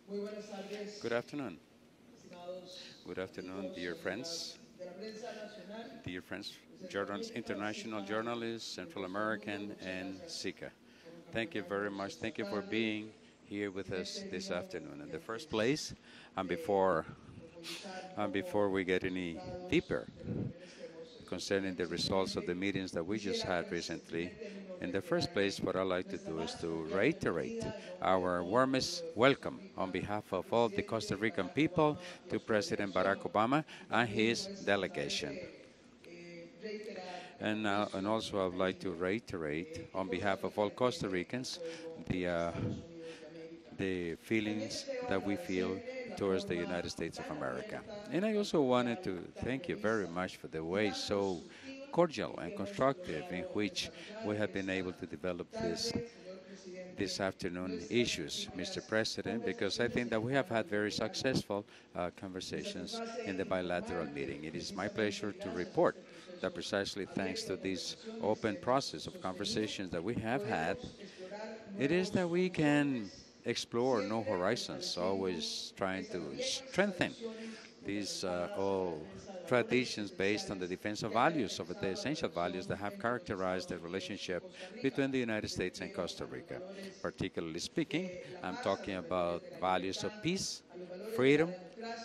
Good afternoon. Good afternoon, dear friends, journalists, international journalists, Central American, and Sika. Thank you very much. Thank you for being here with us this afternoon. In the first place, and before we get any deeper concerning the results of the meetings that we just had recently, in the first place, what I'd like to do is to reiterate our warmest welcome on behalf of all the Costa Rican people to President Barack Obama and his delegation. And also, I would like to reiterate on behalf of all Costa Ricans the uh, the feelings that we feel towards the United States of America. And I also wanted to thank you very much for the way so cordial and constructive in which we have been able to develop this afternoon issues, Mr. President, because I think that we have had very successful conversations in the bilateral meeting. It is my pleasure to report that precisely thanks to this open process of conversations that we have had, it is that we can explore new horizons, always trying to strengthen these all traditions based on the defense of values, of the essential values that have characterized the relationship between the United States and Costa Rica. Particularly speaking, I'm talking about values of peace, freedom,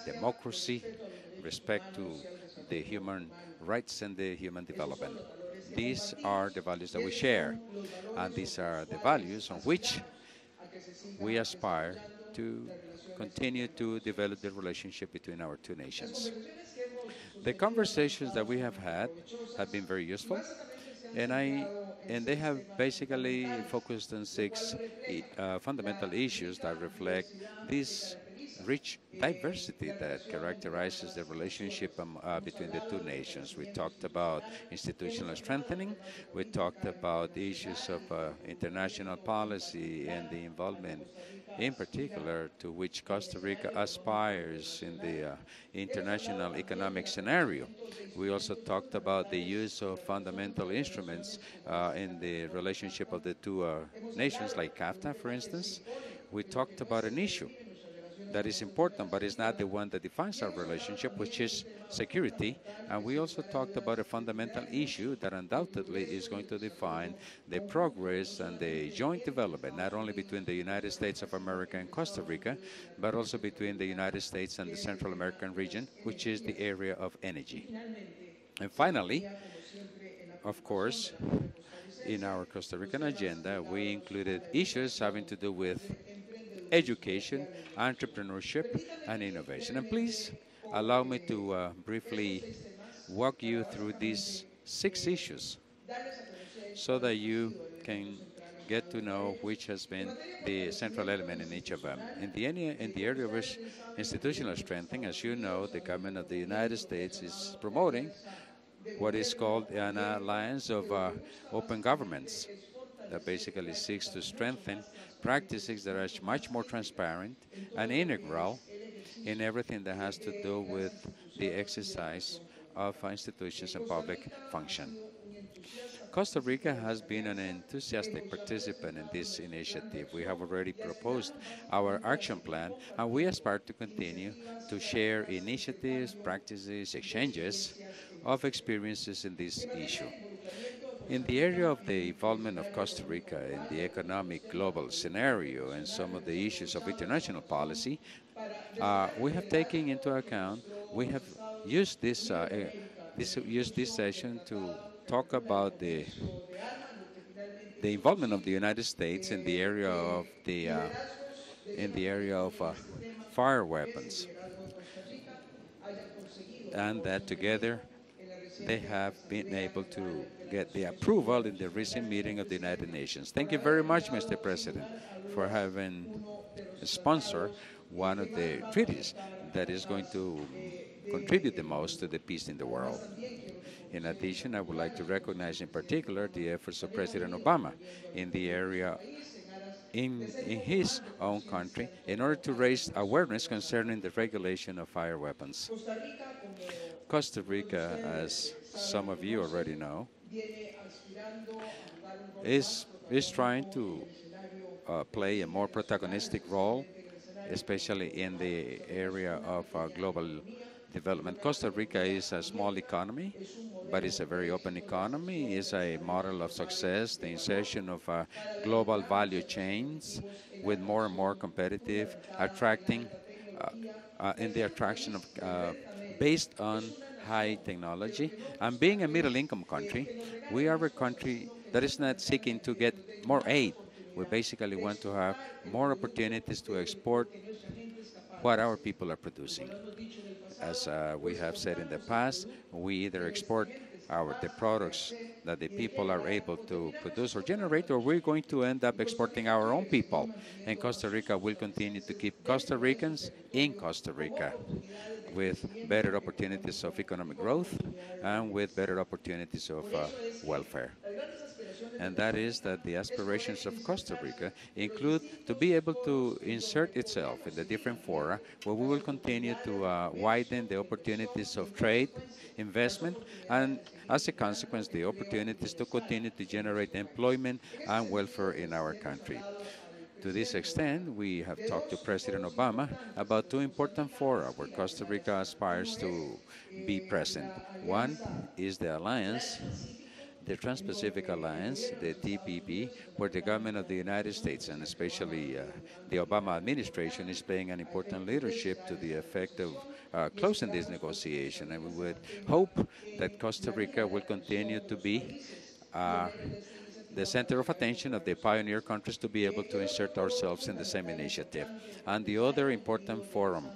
democracy, respect to the human rights and the human development. These are the values that we share, and these are the values on which we aspire to continue to develop the relationship between our two nations. The conversations that we have been very useful, and I and they have basically focused on six fundamental issues that reflect this rich diversity that characterizes the relationship between the two nations. We talked about institutional strengthening. We talked about the issues of international policy and the involvement, in particular, to which Costa Rica aspires in the international economic scenario. We also talked about the use of fundamental instruments in the relationship of the two nations, like CAFTA, for instance. We talked about an issue that is important, but it's not the one that defines our relationship, which is security. And we also talked about a fundamental issue that undoubtedly is going to define the progress and the joint development, not only between the United States of America and Costa Rica, but also between the United States and the Central American region, which is the area of energy. And finally, of course, in our Costa Rican agenda, we included issues having to do with education, entrepreneurship, and innovation. And please allow me to briefly walk you through these six issues so that you can get to know which has been the central element in each of them. In the area of institutional strengthening, as you know, the government of the United States is promoting what is called an alliance of open governments that basically seeks to strengthen practices that are much more transparent and integral in everything that has to do with the exercise of institutions and public function. Costa Rica has been an enthusiastic participant in this initiative. We have already proposed our action plan, and we aspire to continue to share initiatives, practices, exchanges of experiences in this issue. In the area of the involvement of Costa Rica in the economic global scenario and some of the issues of international policy, we have taken into account, we have used used this session to talk about the involvement of the United States in the area of fire weapons, and that together they have been able to get the approval in the recent meeting of the United Nations. Thank you very much, Mr. President, for having sponsored one of the treaties that is going to contribute the most to the peace in the world. In addition, I would like to recognize in particular the efforts of President Obama in the area in his own country in order to raise awareness concerning the regulation of fire weapons. Costa Rica, as some of you already know, is trying to play a more protagonistic role especially in the area of global development. Costa Rica is a small economy, but it's a very open economy. It's a model of success, the insertion of global value chains with more and more competitive, attracting, uh, in the attraction of based on high technology. And being a middle income country, we are a country that is not seeking to get more aid. We basically want to have more opportunities to export what our people are producing. As we have said in the past, we either export the products that the people are able to produce or generate, or we're going to end up exporting our own people. And Costa Rica will continue to keep Costa Ricans in Costa Rica with better opportunities of economic growth and with better opportunities of welfare. And that is that the aspirations of Costa Rica include to be able to insert itself in the different fora where we will continue to widen the opportunities of trade, investment, and as a consequence, the opportunities to continue to generate employment and welfare in our country. To this extent, we have talked to President Obama about two important fora where Costa Rica aspires to be present. One is the alliance, the Trans-Pacific Alliance, the TPP, where the government of the United States and especially the Obama administration is playing an important leadership to the effect of closing this negotiation. And we would hope that Costa Rica will continue to be uh, the center of attention of the pioneer countries to be able to insert ourselves in the same initiative. And the other important forum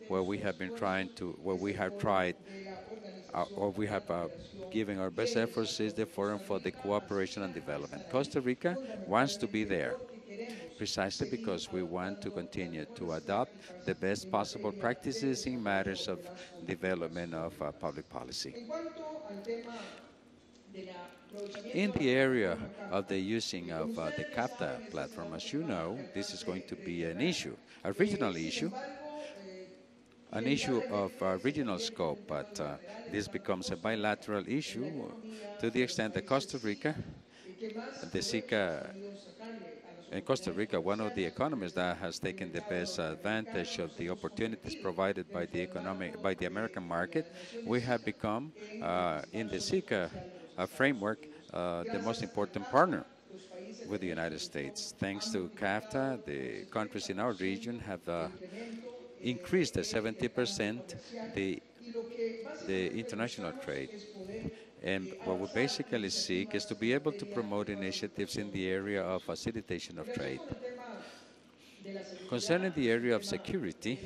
where we have been trying to, where we have tried or we have given our best efforts is the Forum for the Cooperation and Development. Costa Rica wants to be there precisely because we want to continue to adopt the best possible practices in matters of development of public policy. In the area of the using of the CAFTA platform, as you know, this is going to be an issue, a regional issue, an issue of regional scope, but this becomes a bilateral issue to the extent that Costa Rica, the SICA, in Costa Rica, one of the economies that has taken the best advantage of the opportunities provided by the by the American market, we have become in the SICA framework the most important partner with the United States. Thanks to CAFTA, the countries in our region have increased the 70% the international trade. And what we basically seek is to be able to promote initiatives in the area of facilitation of trade. Concerning the area of security,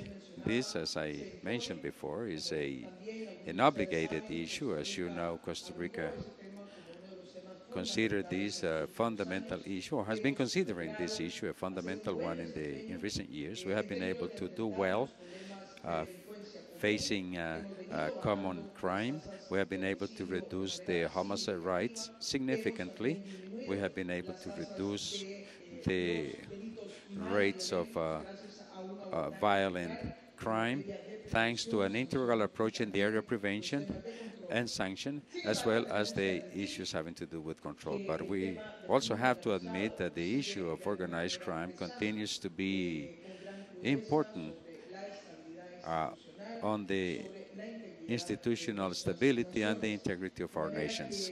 this, as I mentioned before, is an obligated issue. As you know, Costa Rica considered this a fundamental issue, or has been considering this issue a fundamental one in recent years. We have been able to do well uh, facing common crime. We have been able to reduce the homicide rates significantly. We have been able to reduce the rates of violent crime thanks to an integral approach in the area of prevention and sanction, as well as the issues having to do with control. But we also have to admit that the issue of organized crime continues to be important uh, on the institutional stability and the integrity of our nations.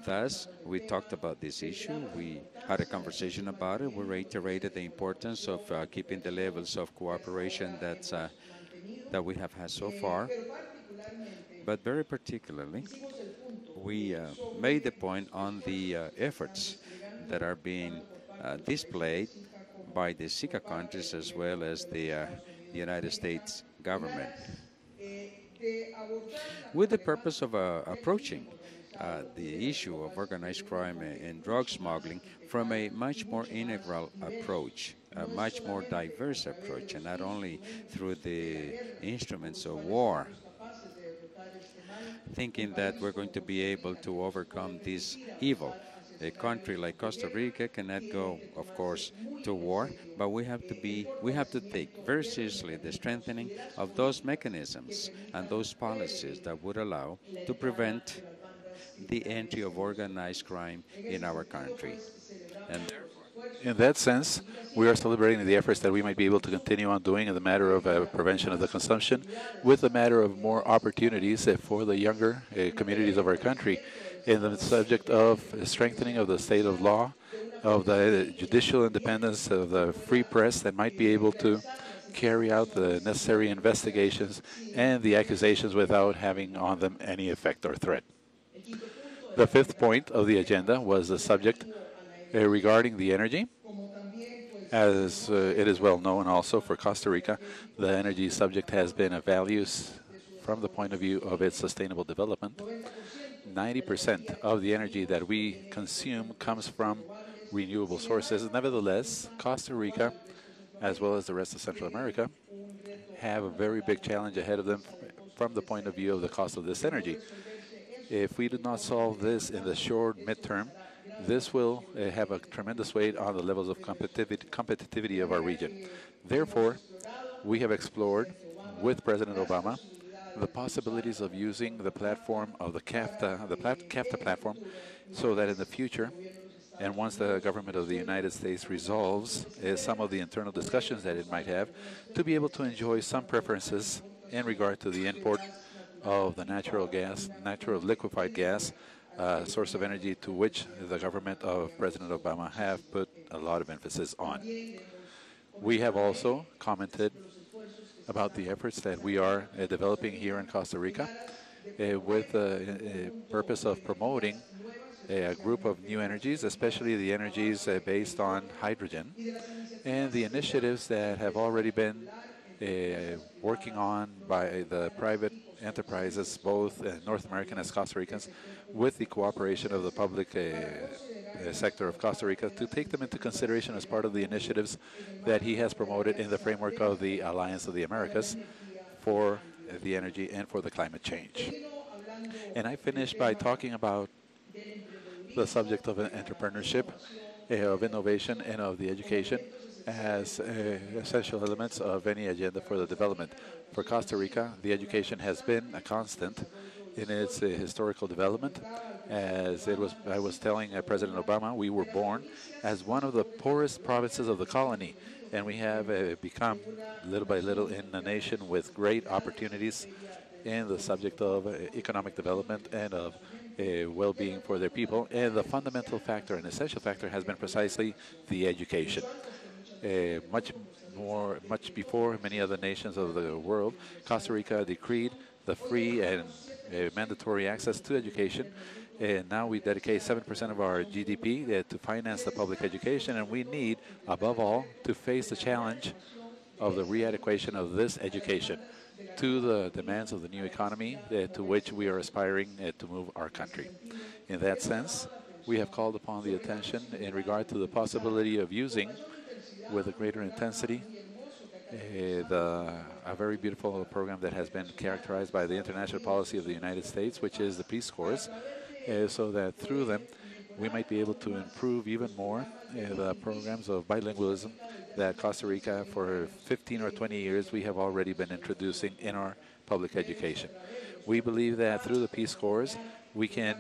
Thus, we talked about this issue. We had a conversation about it. We reiterated the importance of keeping the levels of cooperation that we have had so far. But very particularly, we made the point on the efforts that are being displayed by the SICA countries as well as the United States government with the purpose of approaching the issue of organized crime and drug smuggling from a much more integral approach, a much more diverse approach, and not only through the instruments of war, thinking that we're going to be able to overcome this evil. A country like Costa Rica cannot go, of course, to war, but we have to take very seriously the strengthening of those mechanisms and those policies that would allow to prevent the entry of organized crime in our country. And therefore, In that sense, we are celebrating the efforts that we might be able to continue on doing in the matter of prevention of the consumption, with the matter of more opportunities for the younger communities of our country, in the subject of strengthening of the state of law, of the judicial independence, of the free press that might be able to carry out the necessary investigations and the accusations without having on them any effect or threat. The fifth point of the agenda was the subject regarding the energy. As it is well known also for Costa Rica, the energy subject has been a value from the point of view of its sustainable development. 90% of the energy that we consume comes from renewable sources. Nevertheless, Costa Rica, as well as the rest of Central America, have a very big challenge ahead of them from the point of view of the cost of this energy. If we do not solve this in the short midterm, this will have a tremendous weight on the levels of competitivity of our region. Therefore, we have explored with President Obama the possibilities of using the platform of the CAFTA platform, so that in the future, and once the government of the United States resolves some of the internal discussions that it might have, to be able to enjoy some preferences in regard to the import of the natural gas, natural liquefied gas, source of energy to which the government of President Obama have put a lot of emphasis on. We have also commented about the efforts that we are developing here in Costa Rica with the purpose of promoting a group of new energies, especially the energies based on hydrogen, and the initiatives that have already been working on by the private enterprises, both North American as Costa Ricans, with the cooperation of the public sector of Costa Rica, to take them into consideration as part of the initiatives that he has promoted in the framework of the Alliance of the Americas for the energy and for the climate change. And I finish by talking about the subject of entrepreneurship, of innovation, and of the education as essential elements of any agenda for the development. For Costa Rica, the education has been a constant in its historical development. As I was telling President Obama, we were born as one of the poorest provinces of the colony, and we have become, little by little, in a nation with great opportunities in the subject of economic development and of well-being for their people. And the fundamental factor, an essential factor, has been precisely the education. Much before many other nations of the world, Costa Rica decreed the free and mandatory access to education. And now we dedicate 7% of our GDP to finance the public education, and we need, above all, to face the challenge of the readequation of this education to the demands of the new economy to which we are aspiring to move our country. In that sense, we have called upon the attention in regard to the possibility of using, with a greater intensity, a very beautiful program that has been characterized by the international policy of the United States, which is the Peace Scores, so that through them we might be able to improve even more the programs of bilingualism that Costa Rica, for 15 or 20 years, we have already been introducing in our public education. We believe that through the Peace Corps, we can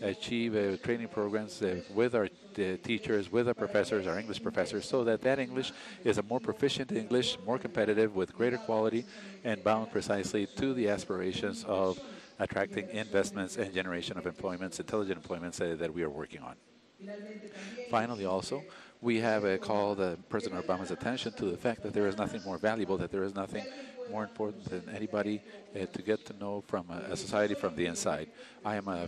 achieve training programs with our teachers, with our professors, our English professors, so that that English is a more proficient English, more competitive, with greater quality, and bound precisely to the aspirations of attracting investments and generation of employments, intelligent employments that we are working on. Finally, also, we have called President Obama's attention to the fact that there is nothing more valuable, that there is nothing more important than anybody to get to know from a society from the inside. I am a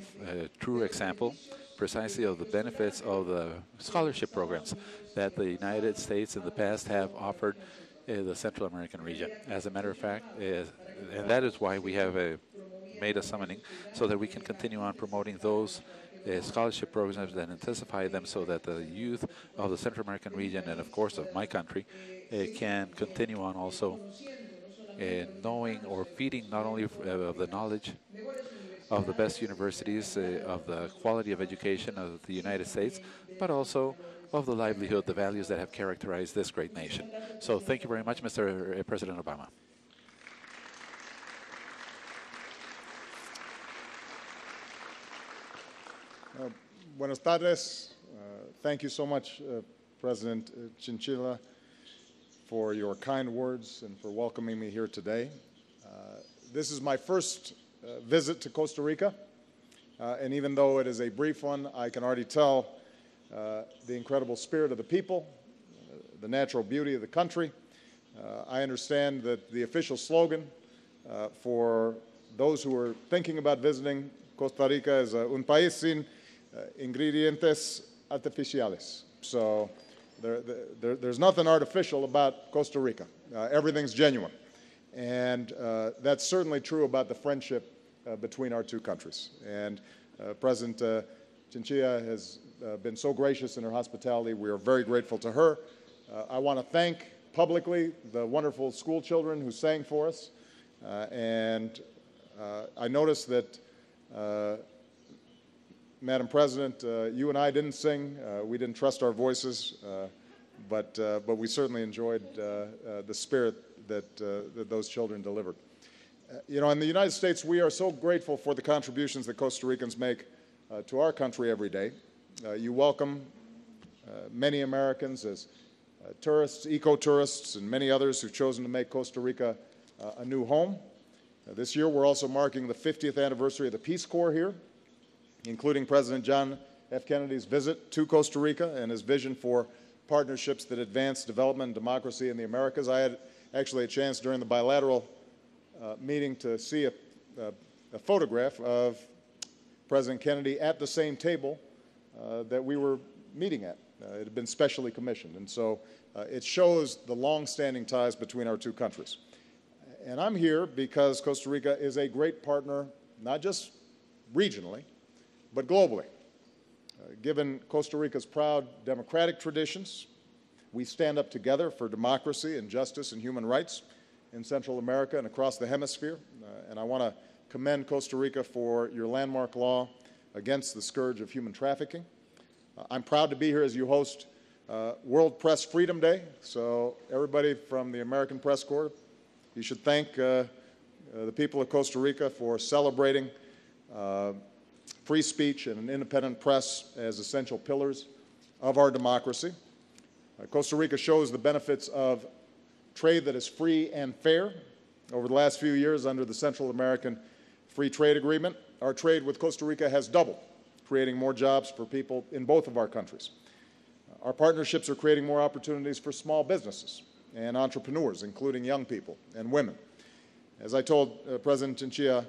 true example precisely of the benefits of the scholarship programs that the United States in the past have offered the Central American region. As a matter of fact, and that is why we have made a summoning, so that we can continue on promoting those scholarship programs and intensify them, so that the youth of the Central American region, and of course of my country, can continue on also knowing or feeding not only of the knowledge of the best universities, of the quality of education of the United States, but also of the livelihood, the values that have characterized this great nation. So thank you very much, Mr. President Obama. Buenas tardes. Thank you so much, President Chinchilla, for your kind words and for welcoming me here today. This is my first visit to Costa Rica, and even though it is a brief one, I can already tell the incredible spirit of the people, the natural beauty of the country. I understand that the official slogan for those who are thinking about visiting Costa Rica is un país sin ingredientes artificiales. So there's nothing artificial about Costa Rica. Everything's genuine. And that's certainly true about the friendship between our two countries. And President Chinchilla has been so gracious in her hospitality. We are very grateful to her. I want to thank publicly the wonderful school children who sang for us. And I noticed that, Madam President, you and I didn't sing. We didn't trust our voices, but we certainly enjoyed the spirit that those children delivered. You know, in the United States, we are so grateful for the contributions that Costa Ricans make to our country every day. You welcome many Americans as tourists, eco-tourists, and many others who've chosen to make Costa Rica a new home. This year, we're also marking the 50th anniversary of the Peace Corps here, including President John F. Kennedy's visit to Costa Rica and his vision for partnerships that advance development and democracy in the Americas. I had actually a chance during the bilateral meeting to see a photograph of President Kennedy at the same table that we were meeting at. It had been specially commissioned, and so it shows the long-standing ties between our two countries. And I'm here because Costa Rica is a great partner, not just regionally, but globally. Given Costa Rica's proud democratic traditions, we stand up together for democracy and justice and human rights in Central America and across the hemisphere. And I want to commend Costa Rica for your landmark law against the scourge of human trafficking. I'm proud to be here as you host World Press Freedom Day. So everybody from the American Press Corps, you should thank the people of Costa Rica for celebrating free speech and an independent press as essential pillars of our democracy. Costa Rica shows the benefits of trade that is free and fair. Over the last few years, under the Central American Free Trade Agreement, our trade with Costa Rica has doubled, creating more jobs for people in both of our countries. Our partnerships are creating more opportunities for small businesses and entrepreneurs, including young people and women. As I told President Chinchilla,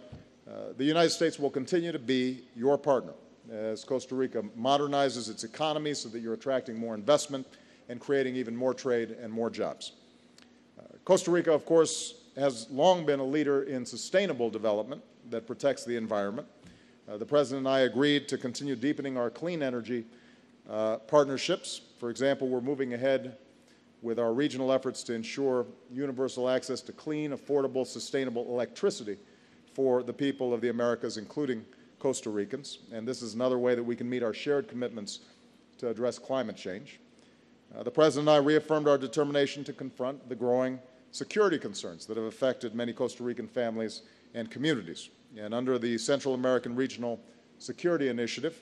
the United States will continue to be your partner as Costa Rica modernizes its economy so that you're attracting more investment and creating even more trade and more jobs. Costa Rica, of course, has long been a leader in sustainable development that protects the environment. The President and I agreed to continue deepening our clean energy partnerships. For example, we're moving ahead with our regional efforts to ensure universal access to clean, affordable, sustainable electricity for the people of the Americas, including Costa Ricans. And this is another way that we can meet our shared commitments to address climate change. The President and I reaffirmed our determination to confront the growing security concerns that have affected many Costa Rican families and communities. And under the Central American Regional Security Initiative,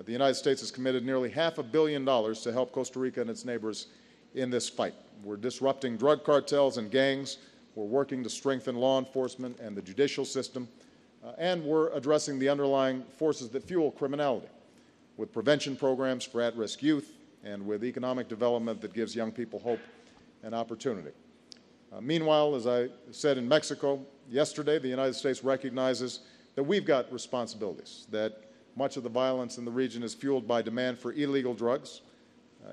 the United States has committed nearly $500 million to help Costa Rica and its neighbors in this fight. We're disrupting drug cartels and gangs. We're working to strengthen law enforcement and the judicial system. And we're addressing the underlying forces that fuel criminality with prevention programs for at-risk youth and with economic development that gives young people hope and opportunity. Meanwhile, as I said in Mexico yesterday, the United States recognizes that we've got responsibilities, that much of the violence in the region is fueled by demand for illegal drugs,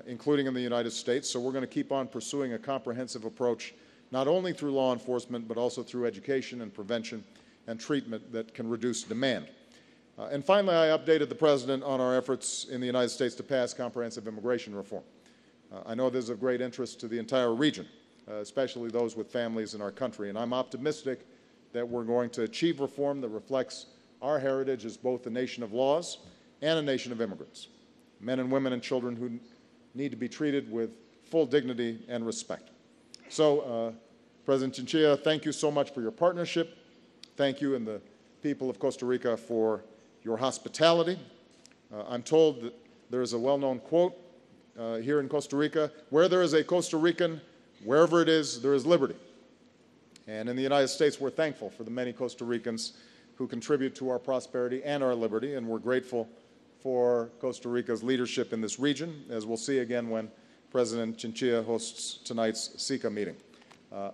including in the United States. So we're going to keep on pursuing a comprehensive approach, not only through law enforcement, but also through education and prevention and treatment that can reduce demand. And finally, I updated the President on our efforts in the United States to pass comprehensive immigration reform. I know this is of great interest to the entire region, especially those with families in our country. And I'm optimistic that we're going to achieve reform that reflects our heritage as both a nation of laws and a nation of immigrants, men and women and children who need to be treated with full dignity and respect. So, President Chinchilla, thank you so much for your partnership. Thank you and the people of Costa Rica for your hospitality. I'm told that there is a well-known quote here in Costa Rica. Where there is a Costa Rican, wherever it is, there is liberty. And in the United States, we're thankful for the many Costa Ricans who contribute to our prosperity and our liberty, and we're grateful for Costa Rica's leadership in this region, as we'll see again when President Chinchilla hosts tonight's SICA meeting.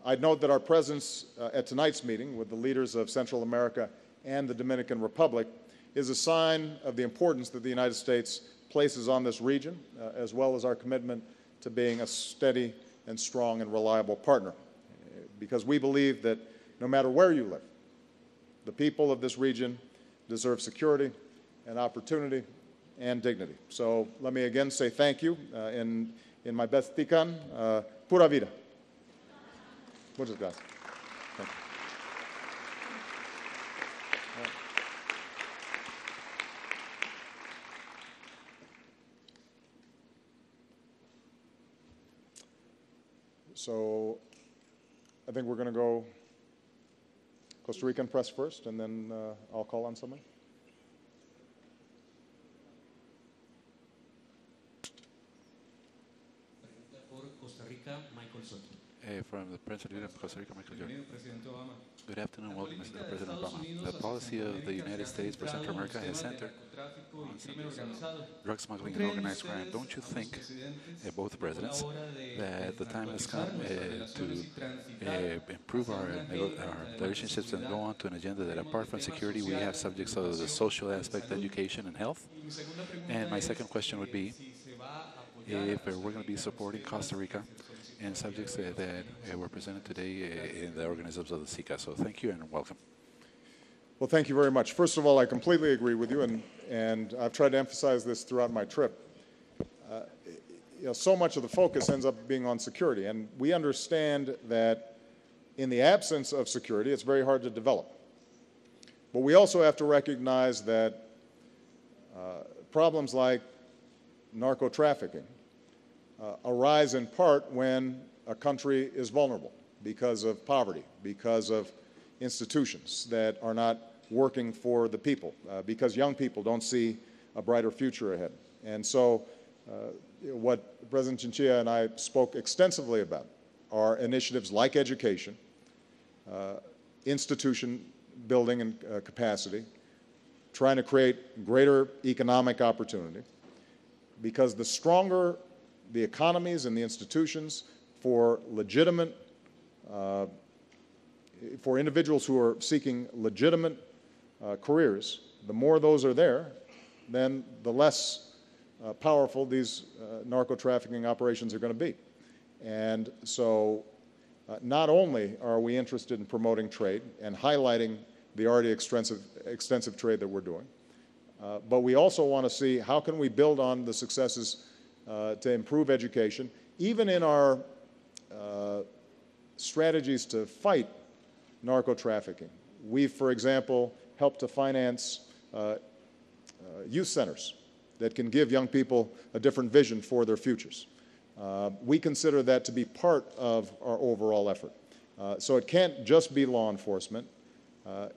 I'd note that our presence at tonight's meeting with the leaders of Central America and the Dominican Republic is a sign of the importance that the United States places on this region, as well as our commitment to being a steady and strong and reliable partner. Because we believe that no matter where you live, the people of this region deserve security and opportunity and dignity. So let me again say thank you. In my best Tican, pura vida. Muchas gracias. Thank you. So I think we're going to go Costa Rican press first, and then I'll call on someone. Costa Rica, Michael Soto. From the President of Costa Rica, Michael Jordan. Presidente Obama. Good afternoon, welcome, Mr. President Obama. The policy of the United States for Central America has centered on drug smuggling and organized crime. Don't you think, both presidents, that the time has come to improve our relationships and go on to an agenda that, apart from security, we have subjects of the social aspect, education, and health? And my second question would be, if we're going to be supporting Costa Rica and subjects that were presented today in the organisms of the SICA. So thank you and welcome. Well, thank you very much. First of all, I completely agree with you, and I've tried to emphasize this throughout my trip. So much of the focus ends up being on security, and we understand that in the absence of security, it's very hard to develop. But we also have to recognize that problems like narco-trafficking arise in part when a country is vulnerable because of poverty, because of institutions that are not working for the people, because young people don't see a brighter future ahead. And so what President Chinchilla and I spoke extensively about are initiatives like education, institution building and capacity, trying to create greater economic opportunity, because the stronger the economies and the institutions for legitimate, for individuals who are seeking legitimate careers, the more those are there, then the less powerful these narco-trafficking operations are going to be. And so not only are we interested in promoting trade and highlighting the already extensive trade that we're doing, but we also want to see how can we build on the successes to improve education, even in our strategies to fight narco-trafficking. We've, for example, helped to finance youth centers that can give young people a different vision for their futures. We consider that to be part of our overall effort. So it can't just be law enforcement.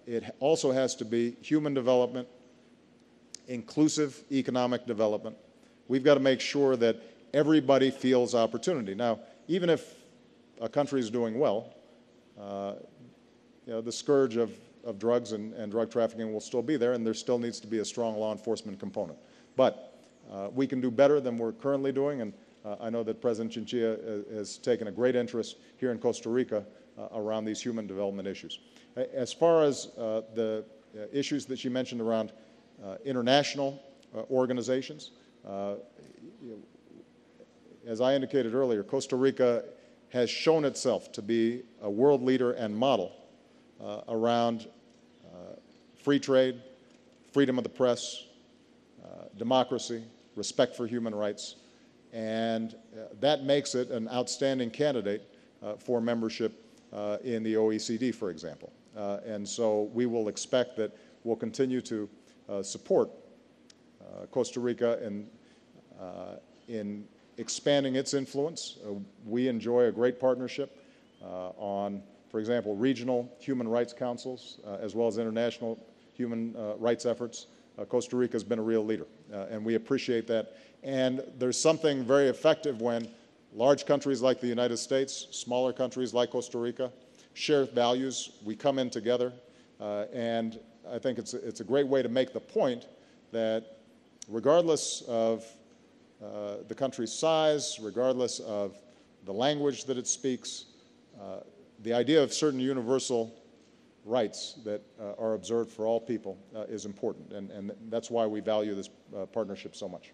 It also has to be human development, inclusive economic development. We've got to make sure that everybody feels opportunity. Now, even if a country is doing well, the scourge of drugs and drug trafficking will still be there, and there still needs to be a strong law enforcement component. But we can do better than we're currently doing, and I know that President Chinchilla has taken a great interest here in Costa Rica around these human development issues. As far as the issues that you mentioned around international organizations, as I indicated earlier, Costa Rica has shown itself to be a world leader and model around free trade, freedom of the press, democracy, respect for human rights, and that makes it an outstanding candidate for membership in the OECD, for example. And so we will expect that we'll continue to support Costa Rica in expanding its influence. We enjoy a great partnership on, for example, regional human rights councils, as well as international human rights efforts Costa Rica has been a real leader, and we appreciate that. And there's something very effective when large countries like the United States, smaller countries like Costa Rica, share values. We come in together, and I think it's a great way to make the point that regardless of the country's size, regardless of the language that it speaks, the idea of certain universal rights that are observed for all people is important, and that's why we value this partnership so much.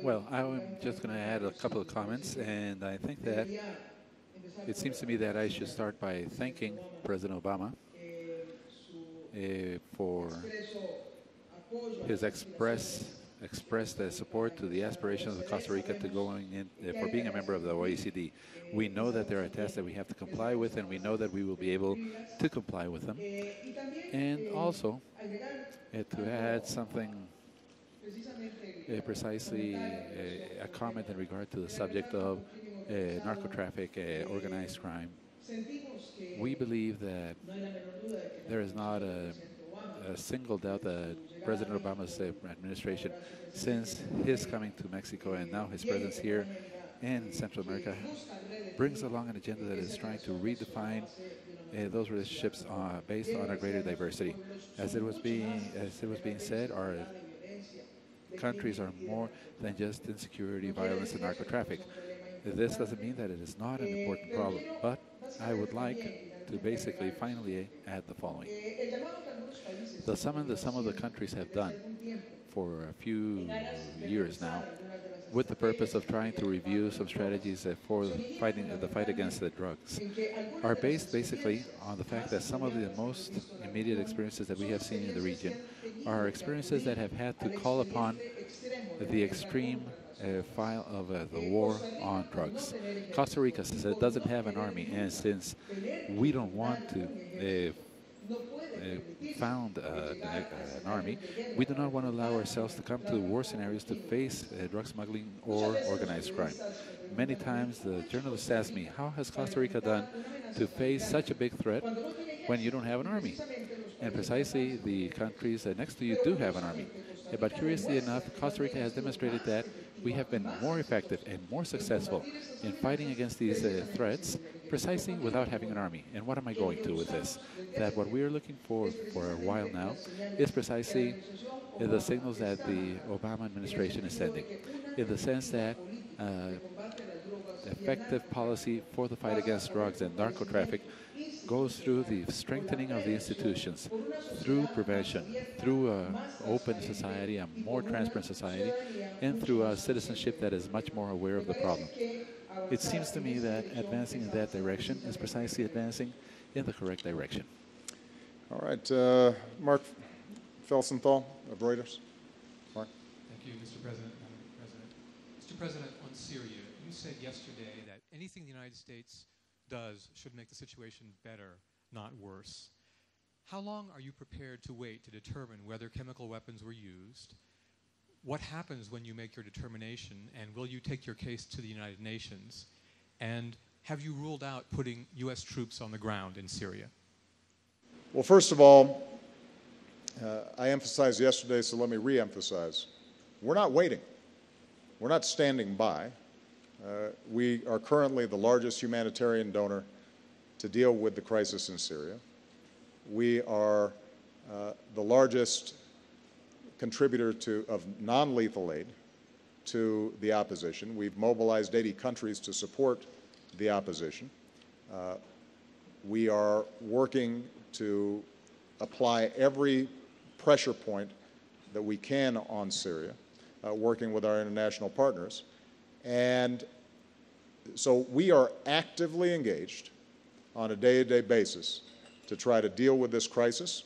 Well, I'm just going to add a couple of comments, and I think that it seems to me that I should start by thanking President Obama for his expressed support to the aspirations of Costa Rica to going in for being a member of the OECD. We know that there are tests that we have to comply with, and we know that we will be able to comply with them. And also, to add something precisely a comment in regard to the subject of narco-traffic, organized crime. We believe that there is not a single doubt that President Obama's administration, since his coming to Mexico and now his presence here in Central America, brings along an agenda that is trying to redefine those relationships based on a greater diversity. As it was being said, our countries are more than just insecurity, violence, and narco-traffic. This doesn't mean that it is not an important problem, but I would like to basically finally add the following. The summon that some of the countries have done for a few years now, with the purpose of trying to review some strategies for the fight against the drugs, are based basically on the fact that some of the most immediate experiences that we have seen in the region are experiences that have had to call upon the extreme file of the war on drugs. Costa Rica, since it doesn't have an army, and since we don't want to found an army, we do not want to allow ourselves to come to war scenarios to face drug smuggling or organized crime. Many times the journalist asks me, how has Costa Rica done to face such a big threat when you don't have an army? And precisely the countries next to you do have an army. But curiously enough, Costa Rica has demonstrated that we have been more effective and more successful in fighting against these threats precisely without having an army. And what am I going to with this? That what we are looking for a while now is precisely the signals that the Obama administration is sending, in the sense that effective policy for the fight against drugs and narco-traffic goes through the strengthening of the institutions, through prevention, through an open society, a more transparent society, and through a citizenship that is much more aware of the problem. It seems to me that advancing in that direction is precisely advancing in the correct direction. All right, Mark Felsenthal of Reuters. Mark. Thank you, Mr. President. Mr. President, on Syria, you said yesterday that anything the United States does should make the situation better, not worse. How long are you prepared to wait to determine whether chemical weapons were used? What happens when you make your determination, and will you take your case to the United Nations? And have you ruled out putting U.S. troops on the ground in Syria? Well, first of all, I emphasized yesterday, so let me re-emphasize. We're not waiting. We're not standing by. We are currently the largest humanitarian donor to deal with the crisis in Syria. We are the largest contributor of non-lethal aid to the opposition. We've mobilized 80 countries to support the opposition. We are working to apply every pressure point that we can on Syria, working with our international partners. And so we are actively engaged on a day-to-day basis to try to deal with this crisis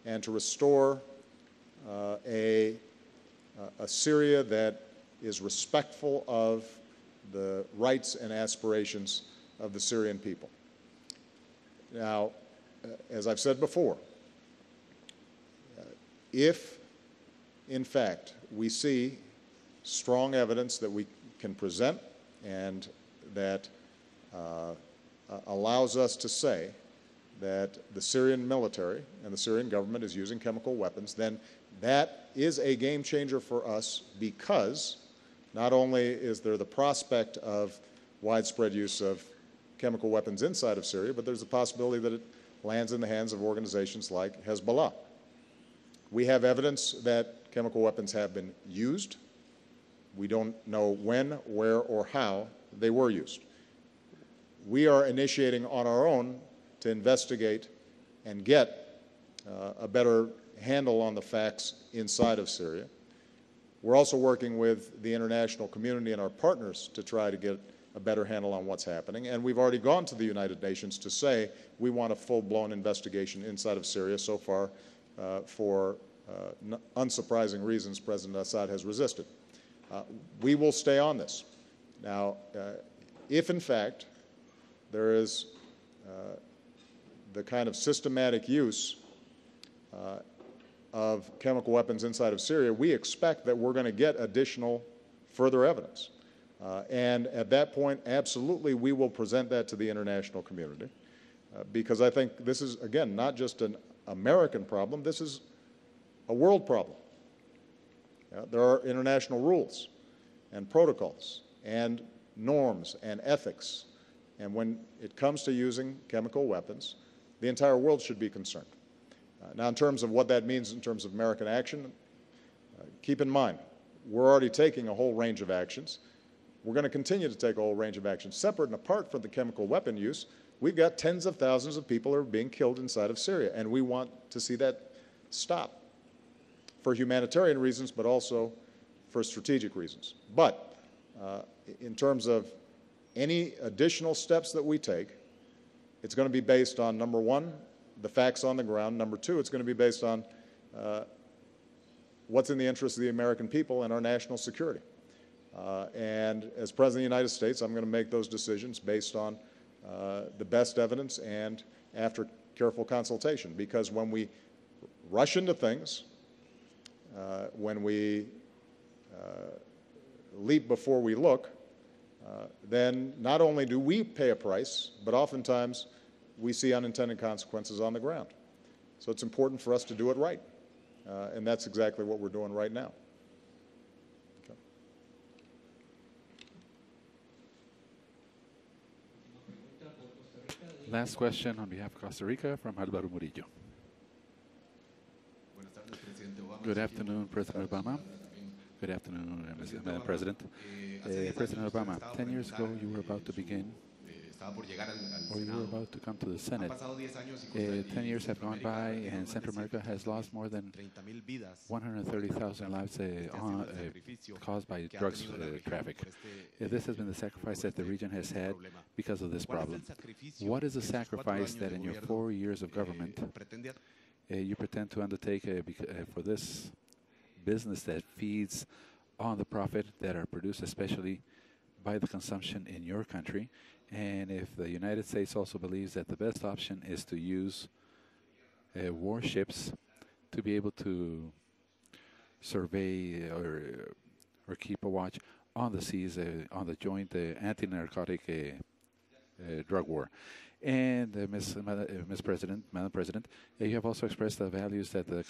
and to restore a Syria that is respectful of the rights and aspirations of the Syrian people. Now, as I've said before, if, in fact, we see strong evidence that we can present and that allows us to say that the Syrian military and the Syrian government is using chemical weapons, then that is a game changer for us, because not only is there the prospect of widespread use of chemical weapons inside of Syria, but there's a possibility that it lands in the hands of organizations like Hezbollah. We have evidence that chemical weapons have been used. We don't know when, where, or how they were used. We are initiating on our own to investigate and get a better handle on the facts inside of Syria. We're also working with the international community and our partners to try to get a better handle on what's happening. And we've already gone to the United Nations to say we want a full-blown investigation inside of Syria. So far, for unsurprising reasons, President Assad has resisted. We will stay on this. Now, if in fact there is the kind of systematic use of chemical weapons inside of Syria, we expect that we're going to get additional further evidence. And at that point, absolutely, we will present that to the international community, because I think this is, again, not just an American problem, this is a world problem. There are international rules and protocols and norms and ethics, and when it comes to using chemical weapons, the entire world should be concerned. Now, in terms of what that means in terms of American action, keep in mind, we're already taking a whole range of actions. We're going to continue to take a whole range of actions. Separate and apart from the chemical weapon use, we've got tens of thousands of people who are being killed inside of Syria, and we want to see that stop for humanitarian reasons, but also for strategic reasons. But in terms of any additional steps that we take, it's going to be based on, number one, the facts on the ground. Number two, it's going to be based on what's in the interest of the American people and our national security. And as President of the United States, I'm going to make those decisions based on the best evidence and after careful consultation. Because when we rush into things, when we leap before we look, then not only do we pay a price, but oftentimes we see unintended consequences on the ground. So it's important for us to do it right. And that's exactly what we're doing right now. Okay. Last question on behalf of Costa Rica from Álvaro Murillo. Good afternoon, President Obama. Good afternoon, Madam President. President Obama, 10 years ago you were about to begin, or you were about to come to the Senate. 10 years have gone by, and Central America has lost more than 130,000 lives caused by drugs traffic. This has been the sacrifice that the region has had because of this problem. What is the sacrifice that in your 4 years of government you pretend to undertake for this business that feeds on the profit that are produced especially by the consumption in your country? And if the United States also believes that the best option is to use warships to be able to survey or keep a watch on the seas, on the joint anti-narcotic drug war. And Madam President, you have also expressed the values that the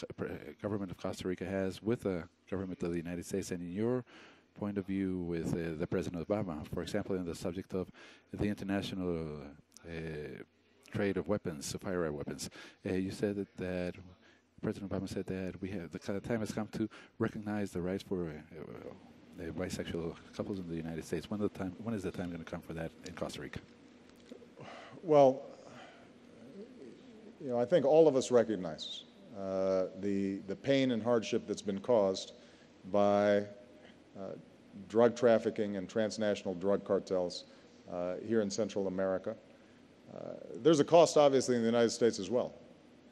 government of Costa Rica has with the government of the United States, and in your point of view with the President Obama, for example, in the subject of the international trade of weapons, firearm weapons. You said that President Obama said that the time has come to recognize the rights for bisexual couples in the United States. When is the time going to come for that in Costa Rica? Well, I think all of us recognize the pain and hardship that's been caused by drug trafficking and transnational drug cartels here in Central America. There's a cost, obviously, in the United States as well.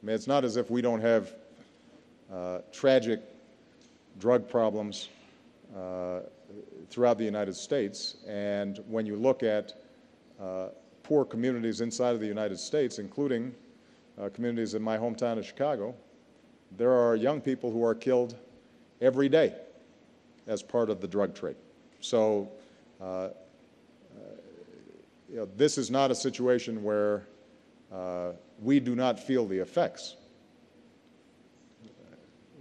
I mean, it's not as if we don't have tragic drug problems throughout the United States. And when you look at poor communities inside of the United States, including communities in my hometown of Chicago, there are young people who are killed every day as part of the drug trade. So this is not a situation where we do not feel the effects.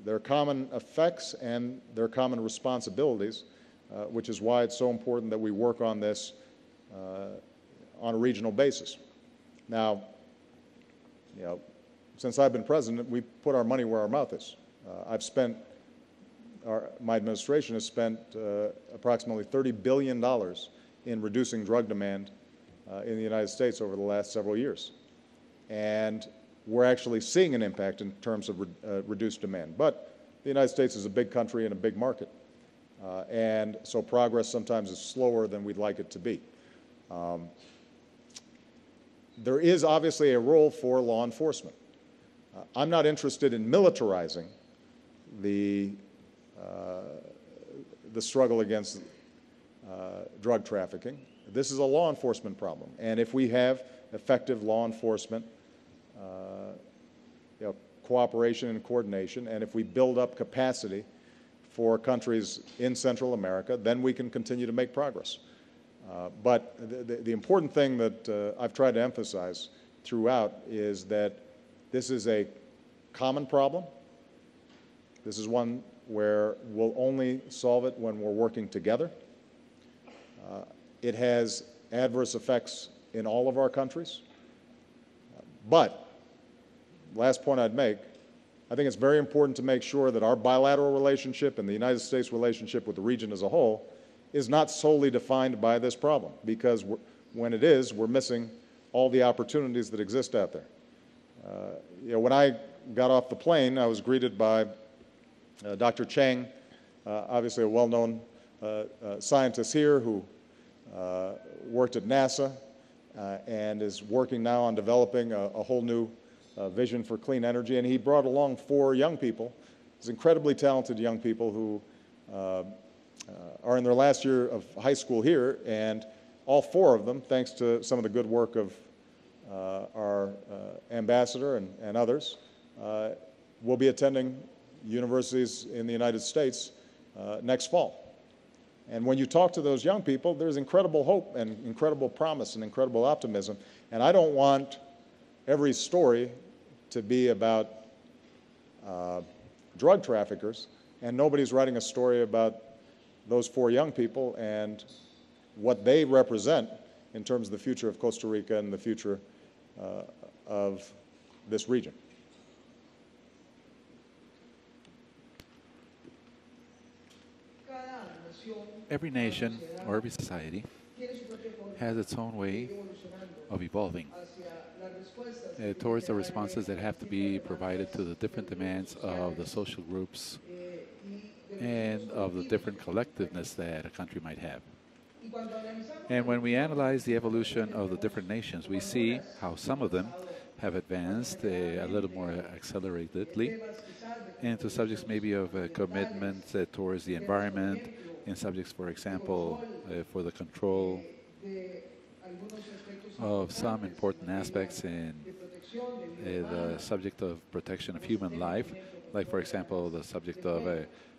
There are common effects and there are common responsibilities, which is why it's so important that we work on this on a regional basis. Now, since I've been president, we put our money where our mouth is. My administration has spent approximately $30 billion in reducing drug demand in the United States over the last several years. And we're actually seeing an impact in terms of reduced demand. But the United States is a big country and a big market. And so progress sometimes is slower than we'd like it to be. There is obviously a role for law enforcement. I'm not interested in militarizing the struggle against drug trafficking. This is a law enforcement problem. And if we have effective law enforcement cooperation and coordination, and if we build up capacity for countries in Central America, then we can continue to make progress. But the important thing that I've tried to emphasize throughout is that this is a common problem. This is one where we'll only solve it when we're working together. It has adverse effects in all of our countries. But, last point I'd make, I think it's very important to make sure that our bilateral relationship and the United States relationship with the region as a whole is not solely defined by this problem, because when it is, we're missing all the opportunities that exist out there. When I got off the plane, I was greeted by Dr. Chang, obviously a well-known scientist here who worked at NASA and is working now on developing a whole new vision for clean energy. And he brought along 4 young people, these incredibly talented young people who are in their last year of high school here, and all 4 of them, thanks to some of the good work of our ambassador and others, will be attending universities in the United States next fall. And when you talk to those young people, there's incredible hope and incredible promise and incredible optimism. And I don't want every story to be about drug traffickers, and nobody's writing a story about those 4 young people and what they represent in terms of the future of Costa Rica and the future of this region. Every nation or every society has its own way of evolving towards the responses that have to be provided to the different demands of the social groups and of the different collectiveness that a country might have. And when we analyze the evolution of the different nations, we see how some of them have advanced a little more acceleratedly into subjects maybe of commitment towards the environment, in subjects, for example, for the control of some important aspects in the subject of protection of human life, like, for example, the subject of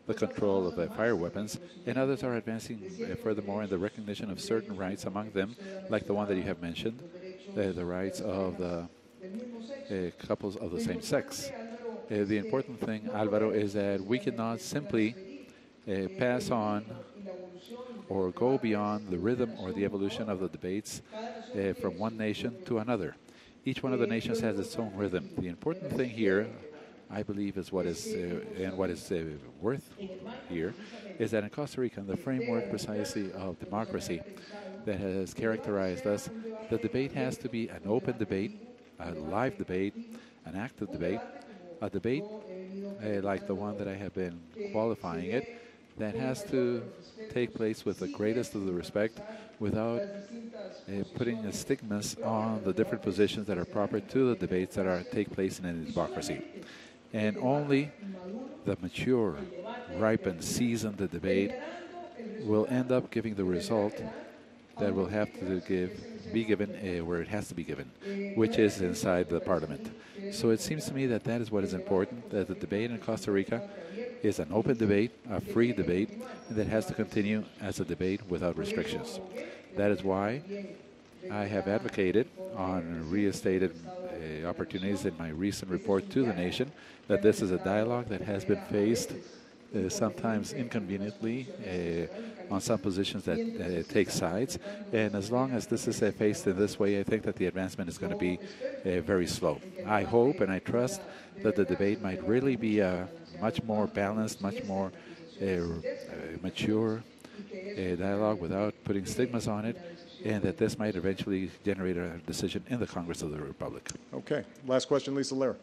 the control of fire weapons, and others are advancing furthermore in the recognition of certain rights, among them, like the one that you have mentioned, the rights of the couples of the same sex. The important thing, Alvaro, is that we cannot simply pass on or go beyond the rhythm or the evolution of the debates from one nation to another. Each one of the nations has its own rhythm. The important thing here, I believe, is what is and what is worth here, is that in Costa Rica, in the framework precisely of democracy that has characterized us, the debate has to be an open debate, a live debate, an active debate, a debate like the one that I have been qualifying it, that has to take place with the greatest of the respect without putting stigmas on the different positions that are proper to the debates that take place in a democracy. And only the mature, ripened, seasoned debate will end up giving the result that will have to be given where it has to be given, which is inside the parliament. So it seems to me that that is what is important, that the debate in Costa Rica is an open debate, a free debate, and that has to continue as a debate without restrictions. That is why I have advocated on reinstated opportunities in my recent report to the nation that this is a dialogue that has been faced sometimes inconveniently on some positions that take sides. And as long as this is faced in this way, I think that the advancement is going to be very slow. I hope and I trust that the debate might really be much more balanced, much more mature dialogue without putting stigmas on it, and that this might eventually generate a decision in the Congress of the Republic. Okay. Last question, Lisa Lehrer.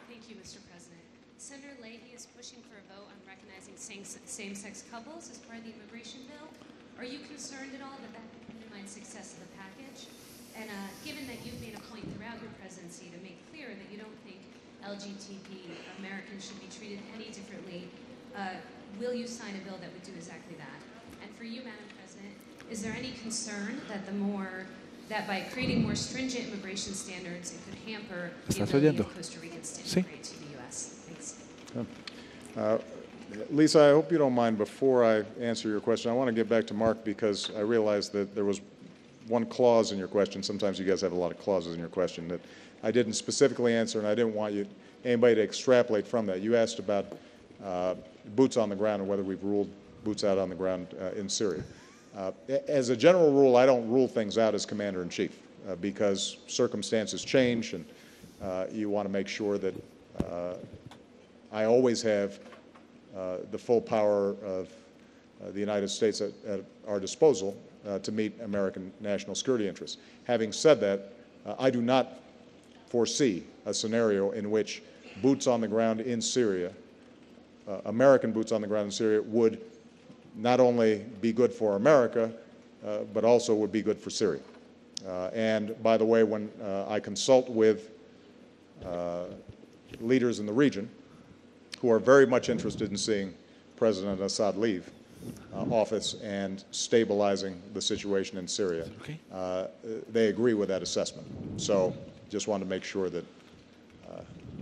Thank you, Mr. President. Senator Leahy is pushing for a vote on recognizing same-sex couples as part of the immigration bill. Are you concerned at all that that could undermine success of the package? And given that you've made a point throughout your presidency to make clear that you don't think LGBT Americans should be treated any differently, will you sign a bill that would do exactly that? And for you, Madam President, is there any concern that by creating more stringent immigration standards, it could hamper the ability of Costa Ricans to immigrate to the U.S.? Thanks. Lisa, I hope you don't mind, before I answer your question, I want to get back to Mark because I realized that there was one clause in your question. Sometimes you guys have a lot of clauses in your question that I didn't specifically answer, and I didn't want anybody to extrapolate from that. You asked about boots on the ground and whether we've ruled boots out on the ground in Syria. As a general rule, I don't rule things out as commander-in-chief because circumstances change, and you want to make sure that I always have the full power of the United States at our disposal to meet American national security interests. Having said that, I do not foresee a scenario in which boots on the ground in Syria, American boots on the ground in Syria, would not only be good for America, but also would be good for Syria. And by the way, when I consult with leaders in the region who are very much interested in seeing President Assad leave office and stabilizing the situation in Syria, they agree with that assessment. So just wanted to make sure that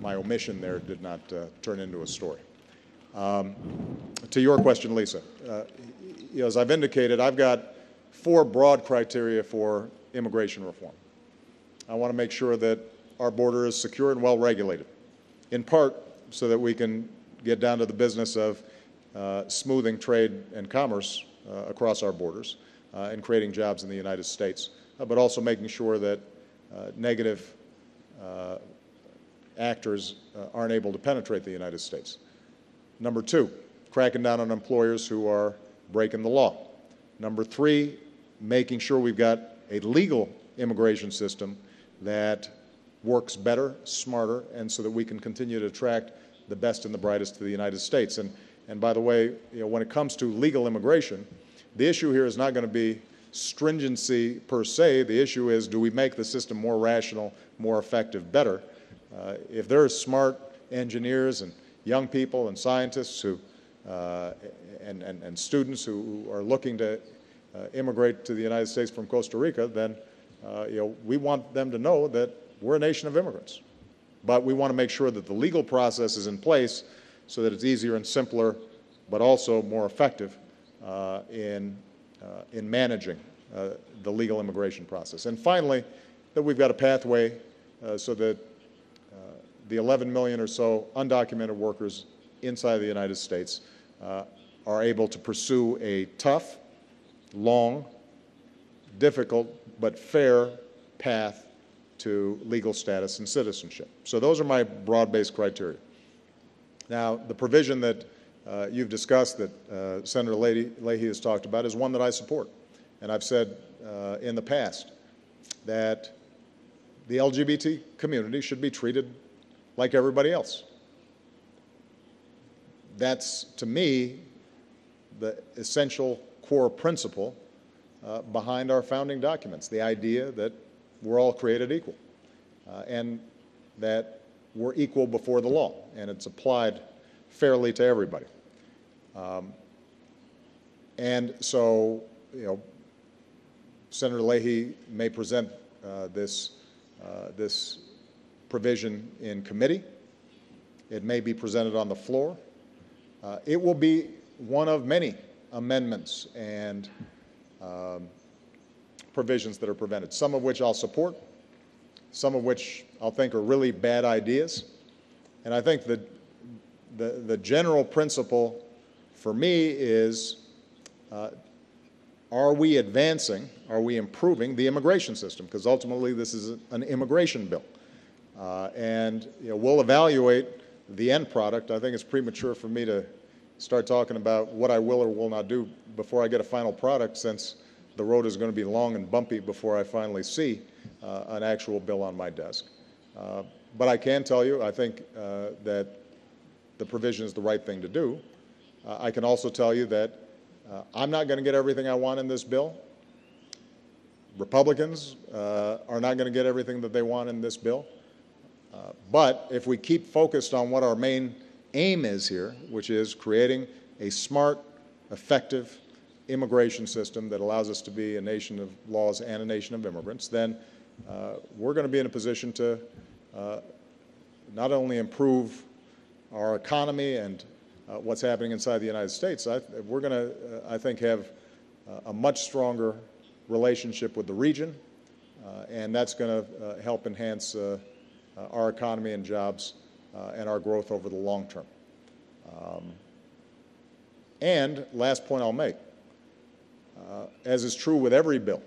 my omission there did not turn into a story. To your question, Lisa, as I've indicated, I've got 4 broad criteria for immigration reform. I want to make sure that our border is secure and well regulated, in part so that we can get down to the business of smoothing trade and commerce across our borders and creating jobs in the United States, but also making sure that negative actors aren't able to penetrate the United States. Number 2, cracking down on employers who are breaking the law. Number 3, making sure we've got a legal immigration system that works better, smarter, and so that we can continue to attract the best and the brightest to the United States. And by the way, when it comes to legal immigration, the issue here is not going to be stringency per se. The issue is, do we make the system more rational, more effective, better? If there are smart engineers and young people and scientists who and students who are looking to immigrate to the United States from Costa Rica, then we want them to know that we're a nation of immigrants. But we want to make sure that the legal process is in place so that it's easier and simpler, but also more effective in managing the legal immigration process. And finally, that we've got a pathway so that the 11 million or so undocumented workers inside the United States are able to pursue a tough, long, difficult, but fair path to legal status and citizenship. So those are my broad-based criteria. Now, the provision that you've discussed, that Senator Leahy has talked about, is one that I support. And I've said in the past that the LGBT community should be treated like everybody else. That's, to me, the essential core principle behind our founding documents, the idea that we're all created equal and that we're equal before the law, and it's applied fairly to everybody. And so, Senator Leahy may present this provision in committee. It may be presented on the floor. It will be one of many amendments and provisions that are presented, some of which I'll support, some of which I'll think are really bad ideas. And I think that the general principle for me is, are we advancing, are we improving the immigration system? Because ultimately this is an immigration bill. And we'll evaluate the end product. I think it's premature for me to start talking about what I will or will not do before I get a final product, since the road is going to be long and bumpy before I finally see an actual bill on my desk. But I can tell you, I think that the provision is the right thing to do. I can also tell you that I'm not going to get everything I want in this bill. Republicans are not going to get everything that they want in this bill. But if we keep focused on what our main aim is here, which is creating a smart, effective immigration system that allows us to be a nation of laws and a nation of immigrants, then we're going to be in a position to not only improve our economy and what's happening inside the United States, we're going to, I think, have a much stronger relationship with the region, and that's going to help enhance our economy and jobs and our growth over the long term. And last point I'll make, as is true with every bill,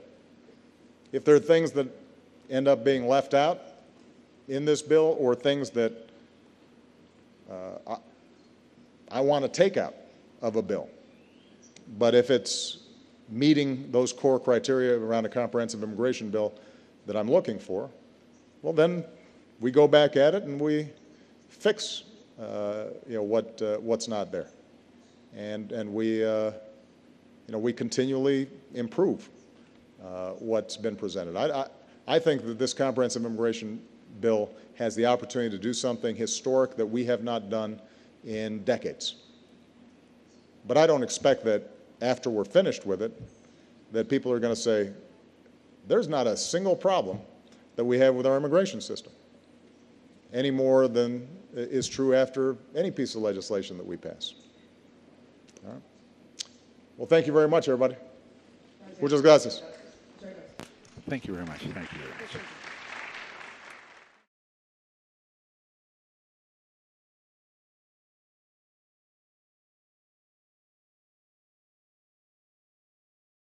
if there are things that end up being left out in this bill or things that I want to take out of a bill, but if it's meeting those core criteria around a comprehensive immigration bill that I'm looking for, well, then we go back at it and we fix what's not there, and we we continually improve what's been presented. I think that this comprehensive immigration bill has the opportunity to do something historic that we have not done in decades. But I don't expect that after we're finished with it, that people are going to say, there's not a single problem that we have with our immigration system, any more than is true after any piece of legislation that we pass. All right. Well, thank you very much, everybody. Muchas gracias. Thank you very much. Thank you very much.